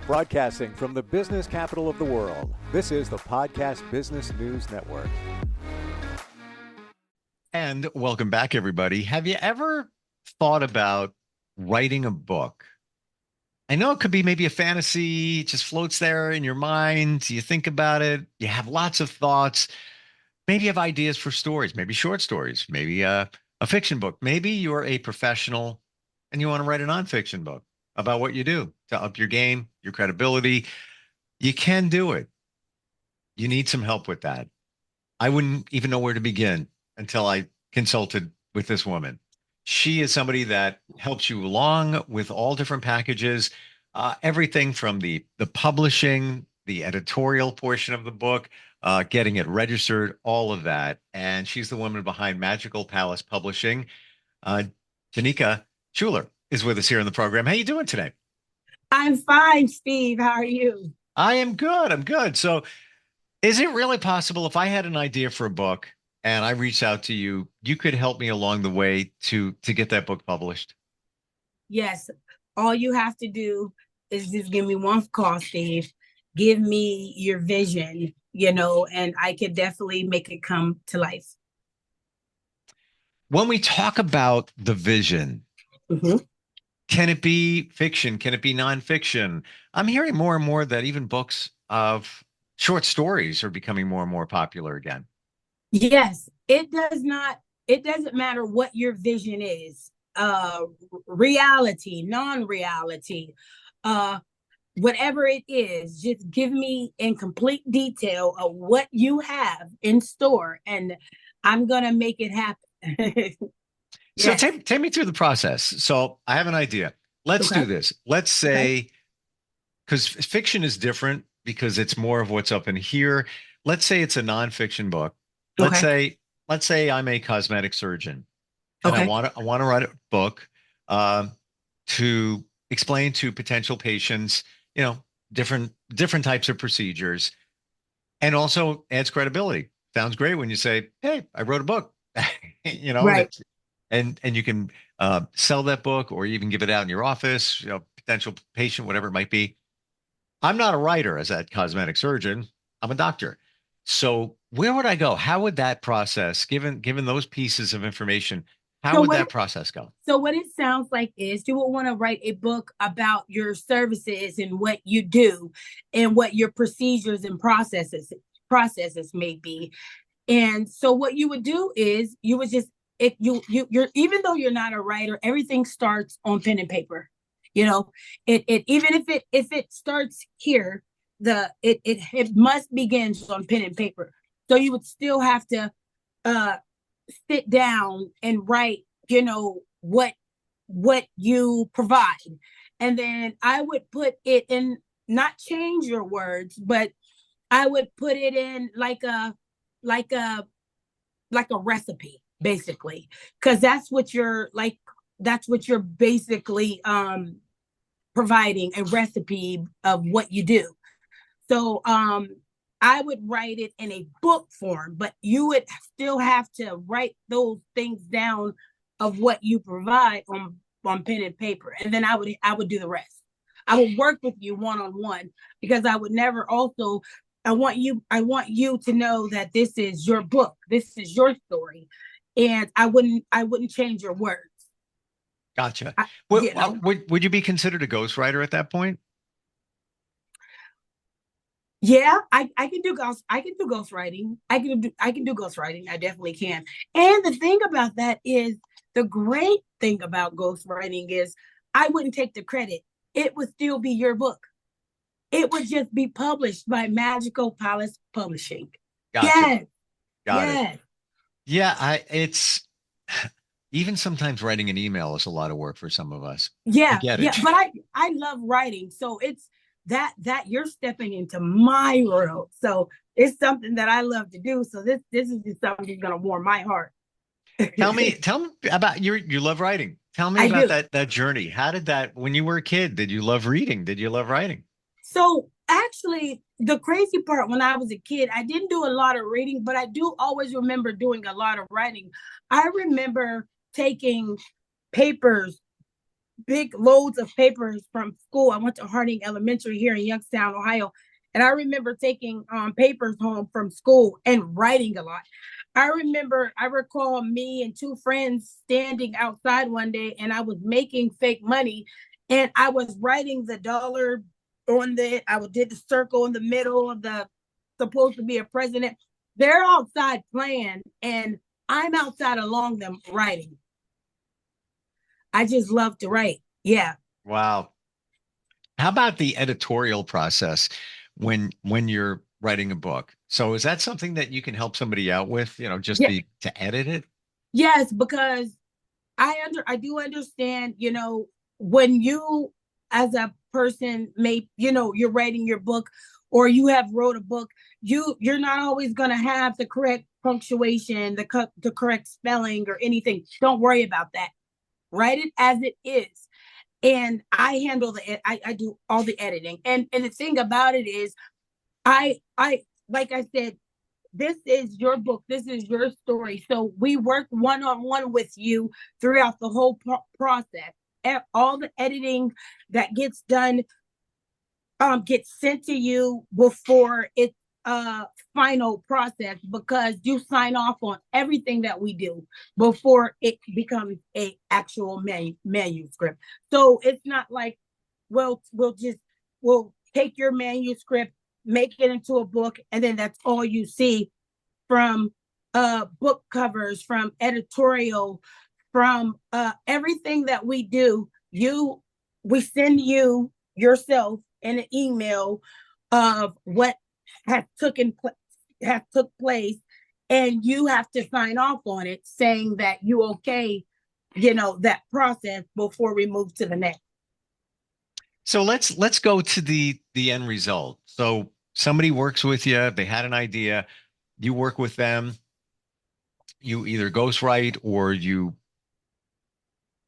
Broadcasting from the business capital of the world, this is the Podcast Business News Network. And welcome back, everybody. Have you ever thought about writing a book? I know it could be maybe a fantasy, it just floats there in your mind. You think about it, you have lots of thoughts. Maybe you have ideas for stories, maybe short stories, maybe a fiction book. Maybe you're a professional and you want to write a nonfiction book about what you do to up your game, your credibility. You can do it. You need some help with that. I wouldn't even know where to begin until I consulted with this woman. She is somebody that helps you along with all different packages, everything from the publishing, the editorial portion of the book, getting it registered, all of that. And she's the woman behind Magical Palace Publishing. Janicka Shuler is with us here in the program. How you doing today? I'm fine, Steve. How are you? I am good. I'm good. So is it really possible if I had an idea for a book and I reached out to you, you could help me along the way to get that book published? Yes. All you have to do is just give me one call, Steve. Give me your vision, and I could definitely make it come to life. When we talk about the vision, can it be fiction? Can it be nonfiction? I'm hearing more and more that even books of short stories are becoming more and more popular again. Yes, it doesn't matter what your vision is, reality, non-reality, whatever it is, just give me in complete detail of what you have in store and I'm going to make it happen. So take me through the process. So I have an idea. Let's do this. Let's say, because fiction is different because it's more of what's up in here. Let's say it's a nonfiction book. Let's say I'm a cosmetic surgeon and I want to write a book to explain to potential patients, different types of procedures, and also adds credibility. Sounds great when you say, "Hey, I wrote a book," Right. And you can sell that book or even give it out in your office, potential patient, whatever it might be. I'm not a writer as a cosmetic surgeon. I'm a doctor. So where would I go? How would that process, given those pieces of information, how would that process go? So what it sounds like is you will want to write a book about your services and what you do and what your procedures and processes may be. And so what you would do is you would just, you're even though you're not a writer, everything starts on pen and paper. Even if it starts here, it must begin on pen and paper. So you would still have to sit down and write, what you provide. And then I would put it in, not change your words, but I would put it in like a recipe, basically, because that's what you're basically providing, a recipe of what you do. So I would write it in a book form, but you would still have to write those things down of what you provide on pen and paper. And then I would do the rest. I would work with you one-on-one because I would never also, I want you to know that this is your book. This is your story. And I wouldn't change your words. Gotcha. Would you be considered a ghostwriter at that point? Yeah, I can do ghostwriting. I can do ghostwriting. I definitely can. And the thing about that is, the great thing about ghostwriting is I wouldn't take the credit. It would still be your book. It would just be published by Magical Palace Publishing. Gotcha. Got it. Yeah, it's even sometimes writing an email is a lot of work for some of us. Yeah, I get it. But I love writing, so it's that you're stepping into my world. So it's something that I love to do. So this is just something that's gonna warm my heart. Tell me about you love writing. Tell me about that journey. How did that, when you were a kid, did you love reading? Did you love writing? So actually, the crazy part, when I was a kid, I didn't do a lot of reading, but I do always remember doing a lot of writing. I remember taking papers big loads of papers from school. I went to Harding Elementary here in Youngstown, Ohio. And I remember taking papers home from school and writing a lot. I recall me and two friends standing outside one day, and I was making fake money, and I was writing the dollar did the circle in the middle of the supposed to be a president. They're outside playing, and I'm outside along them writing. I just love to write. Yeah. Wow. How about the editorial process when you're writing a book? So is that something that you can help somebody out with, just Yeah. to edit it? Yes, because I do understand, when you as a person you're writing your book or you have wrote a book, you're not always going to have the correct punctuation, the correct spelling or anything. Don't worry about that. Write it as it is. And I do all the editing. And the thing about it is I like I said, this is your book, this is your story, so we work one-on-one with you throughout the whole process. All the editing that gets done gets sent to you before it's final process, because you sign off on everything that we do before it becomes a actual manuscript. So it's not like, well, we'll take your manuscript, make it into a book, and then that's all you see from book covers, from editorial, from everything that we do. We send you yourself in an email of what has took place, and you have to sign off on it saying that you okay, that process before we move to the next. So let's go to the end result. So somebody works with you, they had an idea, you work with them, you either ghostwrite or you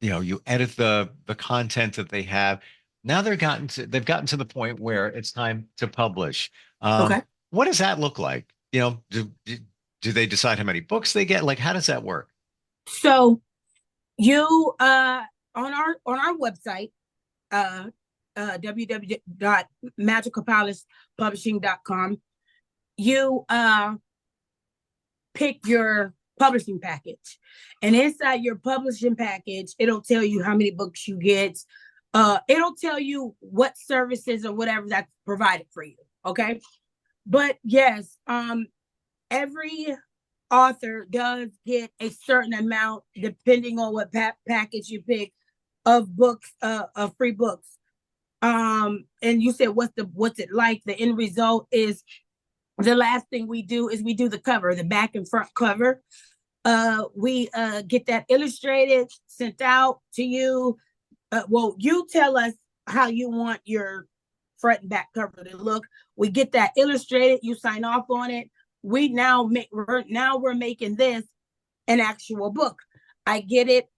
edit the content that they have. Now they've gotten to the point where it's time to publish. Okay. What does that look like? Do they decide how many books they get? Like, how does that work? So you on our website, www.magicalpalacepublishing.com, you pick your publishing package, and inside your publishing package it'll tell you how many books you get. It'll tell you what services or whatever that's provided for you. Okay. But yes, every author does get a certain amount, depending on what package you pick, of books, of free books. And you said what's it like? The end result is, the last thing we do is we do the cover, the back and front cover. We get that illustrated, sent out to you. Well, you tell us how you want your front and back cover to look. We get that illustrated, you sign off on it. We're making this an actual book. I get it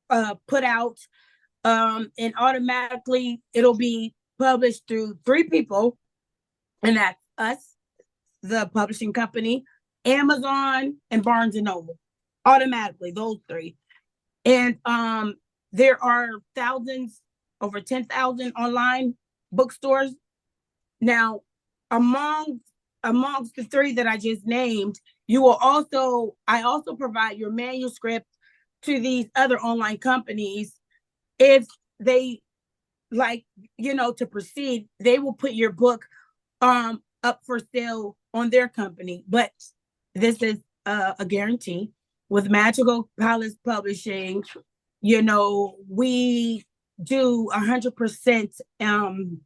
put out, and automatically it'll be published through three people, and that's us, the publishing company, Amazon, and Barnes and Noble. Automatically, those three. And there are thousands, over 10,000 online bookstores. Now, amongst the three that I just named, I also provide your manuscript to these other online companies. If they like, to proceed, they will put your book up for sale on their company. But this is a guarantee with Magical Palace Publishing. We do 100%. I'm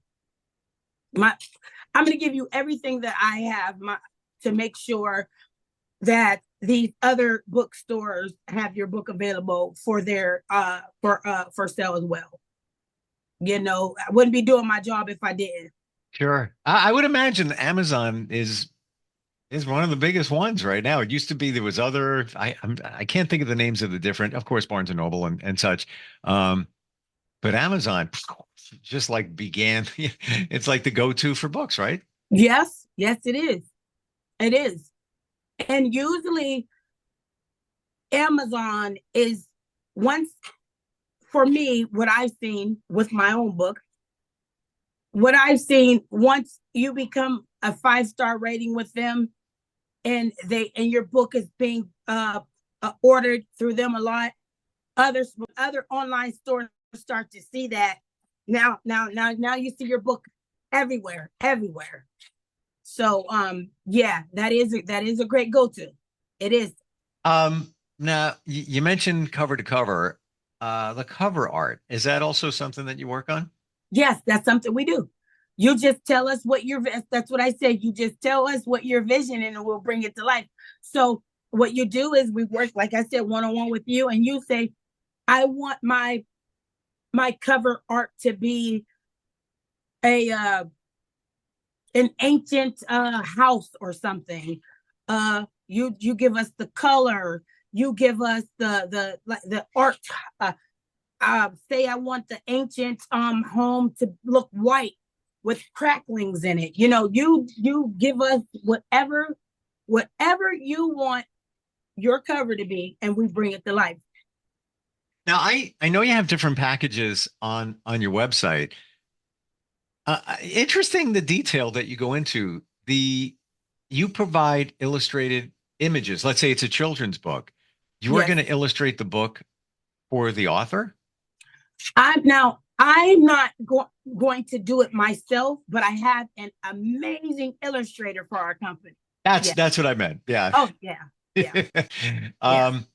going to give you everything that I have to make sure that these other bookstores have your book available for their for sale as well. I wouldn't be doing my job if I didn't. Sure. I would imagine Amazon is one of the biggest ones right now. It used to be there was other. I can't think of the names of the different. Of course, Barnes and Noble and such. But Amazon just like began. It's like the go-to for books, right? Yes, it is. It is, and usually Amazon is once for me, what I've seen with my own book, what I've seen, once you become a 5-star rating with them, and your book is being ordered through them a lot, other online stores start to see that. Now you see your book everywhere. So yeah, that is a great go-to. It is. Now you mentioned cover to cover. The cover art, is that also something that you work on? Yes, that's something we do. You just tell us what that's what I said. You just tell us what your vision and we'll bring it to life. So what you do is we work, like I said, one-on-one with you, and you say, I want my cover art to be a an ancient house or something. You give us the color, you give us the art. Say I want the ancient home to look white with cracklings in it. You give us whatever you want your cover to be, and we bring it to life. Now I know you have different packages on your website. Interesting the detail that you go into. You provide illustrated images. Let's say it's a children's book. You are Yes. going to illustrate the book for the author? I'm not going to do it myself, but I have an amazing illustrator for our company. That's what I meant. Yeah. Oh yeah. Yeah.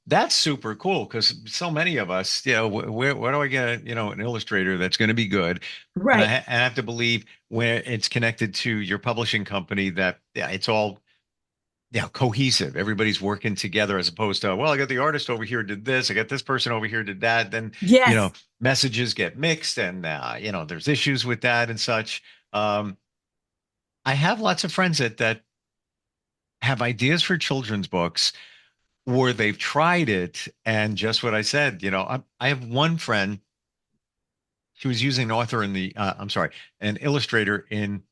That's super cool because so many of us, where do I get an illustrator that's going to be good? Right. And I have to believe when it's connected to your publishing company that it's all cohesive. Everybody's working together as opposed to, well, I got the artist over here did this, I got this person over here did that. Then Yes. messages get mixed, and there's issues with that and such. I have lots of friends that have ideas for children's books, or they've tried it, and just what I said, I have one friend. She was using an author in the I'm sorry, an illustrator in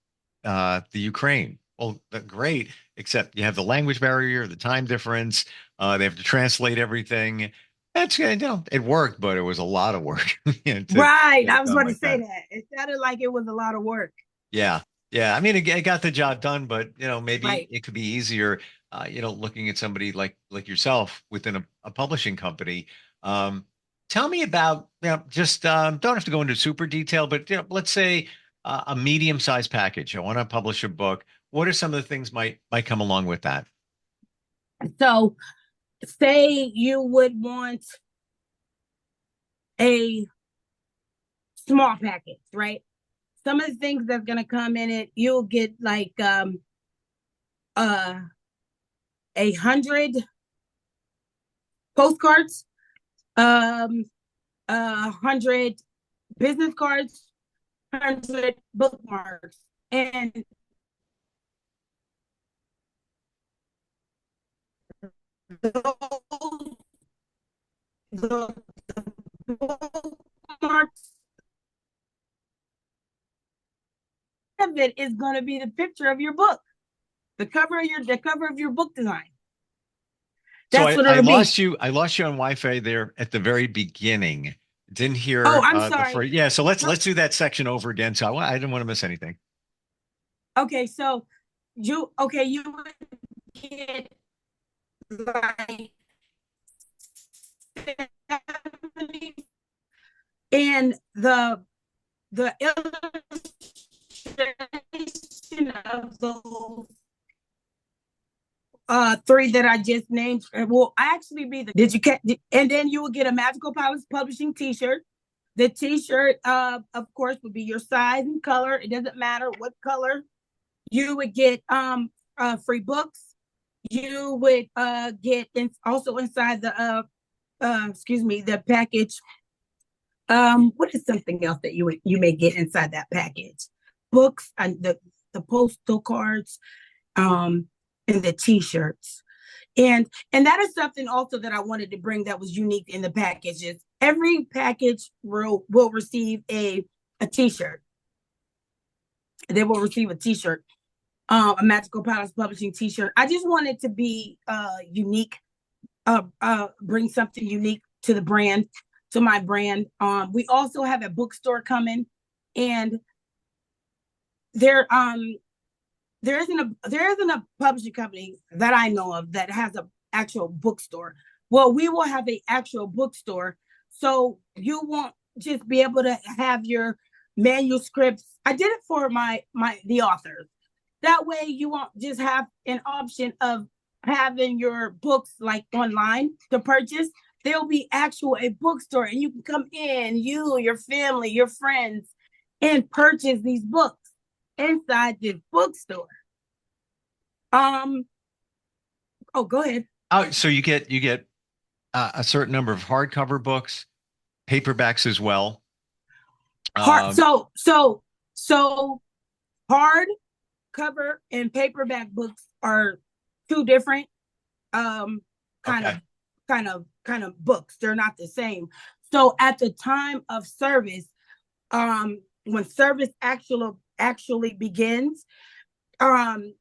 the Ukraine. Well, great, except you have the language barrier, the time difference. They have to translate everything. That's it worked, but it was a lot of work. Right. Get I it was done about to like say that. that. It sounded like it was a lot of work. Yeah. Yeah. I mean, it got the job done, but maybe Right. it could be easier, looking at somebody like yourself within a publishing company. Um, Tell me about, just don't have to go into super detail, but let's say a medium-sized package. I want to publish a book. What are some of the things might come along with that? So say you would want a small package, right? Some of the things that's gonna come in it, you'll get like 100 postcards, 100 business cards, 100 bookmarks, and those the bookmarks of it is going to be the picture of your book, the cover of your book design. So That's what I it'll be. lost you. I lost you on Wi-Fi there at the very beginning. Didn't Oh, hear I'm the sorry. first. Yeah. So let's No. do that section over again. So I didn't want to miss anything. Okay, so you would get like 70, and the illustration of those three that I just named will actually be did you catch, and then you will get a Magical Palace Publishing t-shirt. The t-shirt of course would be your size and color. It doesn't matter what color. You would get free books. You would get also inside the the package. What is something else that you may get inside that package? Books and the postal cards, and the t-shirts. And that is something also that I wanted to bring that was unique in the packages. Every package will receive a t-shirt. They will receive a t-shirt, a Magical Palace Publishing t-shirt. I just wanted to be unique, bring something unique to the brand. to my brand. We also have a bookstore coming, and there there isn't a publishing company that I know of that has an actual bookstore. Well, we will have an actual bookstore, so you won't just be able to have your manuscripts. I did it for the authors. That way, you won't just have an option of having your books like online to purchase. There'll be actual a bookstore, and you can come in, you, your family, your friends, and purchase these books inside this bookstore. Oh, go ahead. Oh, so you get a certain number of hardcover books, paperbacks as well. So hard cover and paperback books are two different kind Okay. of books. They're not the same. So at the time of service, when service actually begins, when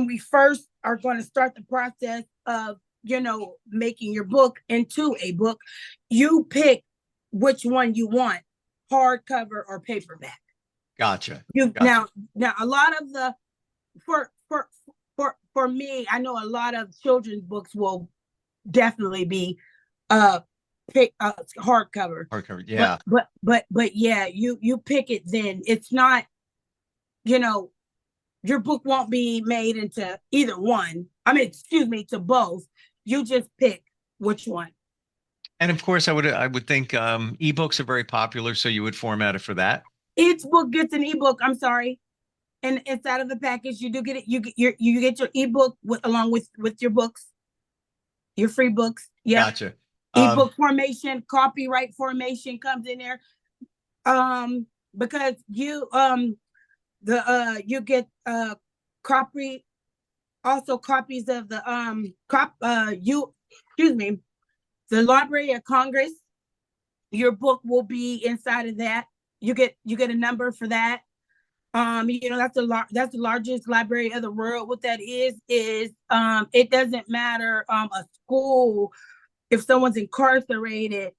we first are going to start the process of making your book into a book, you pick which one you want, hardcover or paperback. Gotcha. Now a lot of the for me, I know a lot of children's books will definitely be hardcover. Hardcover, yeah. But yeah, you pick it. Then it's not, your book won't be made into either one. I mean, excuse me, to both. You just pick which one. And of course, I would think ebooks are very popular, so you would format it for that. Each book gets an ebook. I'm sorry, and inside of the package, you do get it. You get your ebook along with your books, your free books. Yeah, Gotcha. Ebook formation, copyright formation comes in there. Because you you get copies of the the Library of Congress. Your book will be inside of that. You get a number for that. That's the largest library of the world. What that is it doesn't matter a school, if someone's incarcerated,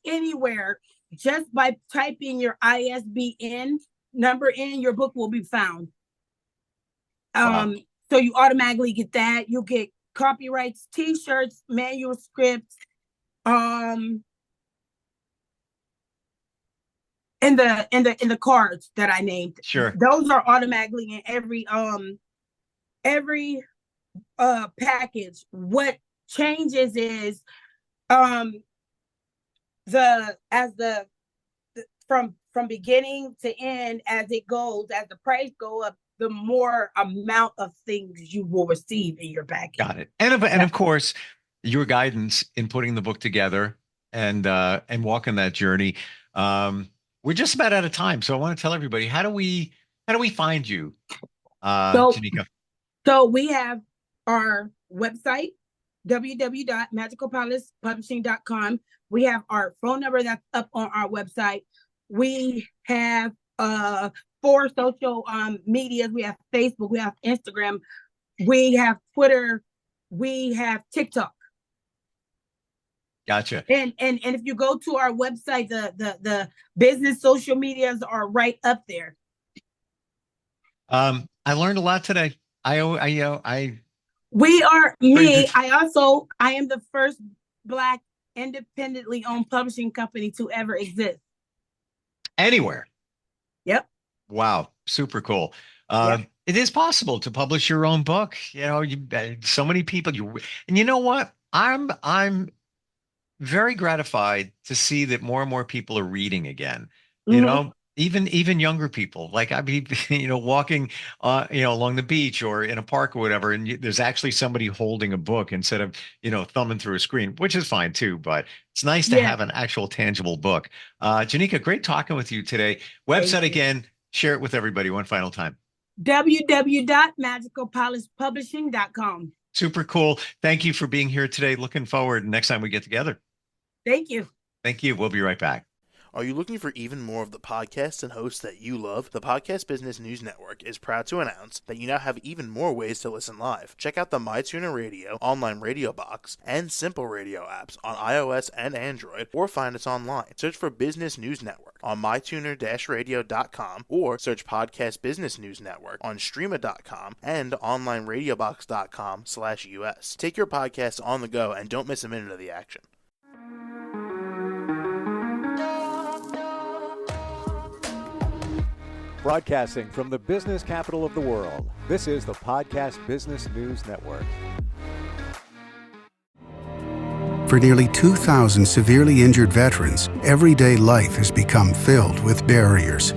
anywhere, just by typing your ISBN number in, your book will be found. Wow. So you automatically get that. You'll get copyrights, T-shirts, manuscripts, and the cards that I named. Sure. Those are automatically in every package. What changes is from beginning to end, as it goes, as the price go up, the more amount of things you will receive in your package. Got it. And of course, your guidance in putting the book together and walking that journey. We're just about out of time, so I want to tell everybody, how do we find you, Janicka? So we have our website, www.magicalpalacepublishing.com. We have our phone number that's up on our website. We have 4 social medias. We have Facebook, we have Instagram, we have Twitter, we have TikTok. Gotcha. And if you go to our website, the business social medias are right up there. I learned a lot today. I am the first Black independently owned publishing company to ever exist anywhere. Yep. Wow, super cool. It is possible to publish your own book. So many people. And you know what? I'm very gratified to see that more and more people are reading again. Mm-hmm. Even younger people. Like I'd be, walking, along the beach or in a park or whatever, and there's actually somebody holding a book instead of, thumbing through a screen, which is fine too. But it's nice to have an actual tangible book. Janicka, great talking with you today. Website again. Share it with everybody one final time. www.magicalpalacepublishing.com. Super cool. Thank you for being here today. Looking forward next time we get together. Thank you. Thank you. We'll be right back. Are you looking for even more of the podcasts and hosts that you love? The Podcast Business News Network is proud to announce that you now have even more ways to listen live. Check out the MyTuner Radio, online radio box, and Simple Radio apps on iOS and Android, or find us online. Search for Business News Network on mytuner-radio.com, or search Podcast Business News Network on streama.com and onlineradiobox.com/US. Take your podcast on the go and don't miss a minute of the action. Broadcasting from the business capital of the world, this is the Podcast Business News Network. For nearly 2,000 severely injured veterans, everyday life has become filled with barriers.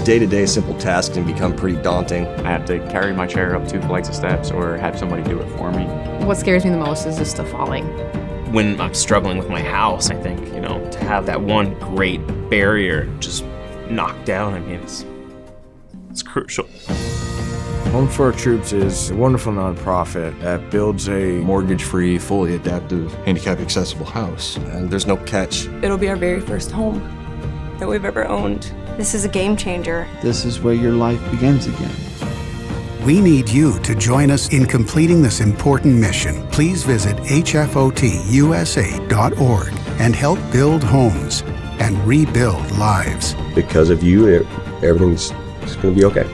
Day-to-day simple tasks can become pretty daunting. I have to carry my chair up 2 flights of steps or have somebody do it for me. What scares me the most is just the falling. When I'm struggling with my house, I think, to have that one great barrier just knocked down, it's crucial. Home for Our Troops is a wonderful nonprofit that builds a mortgage-free, fully adaptive, handicap-accessible house. And there's no catch. It'll be our very first home that we've ever owned. This is a game changer. This is where your life begins again. We need you to join us in completing this important mission. Please visit hfotusa.org and help build homes and rebuild lives. Because of you, everything's going to be okay.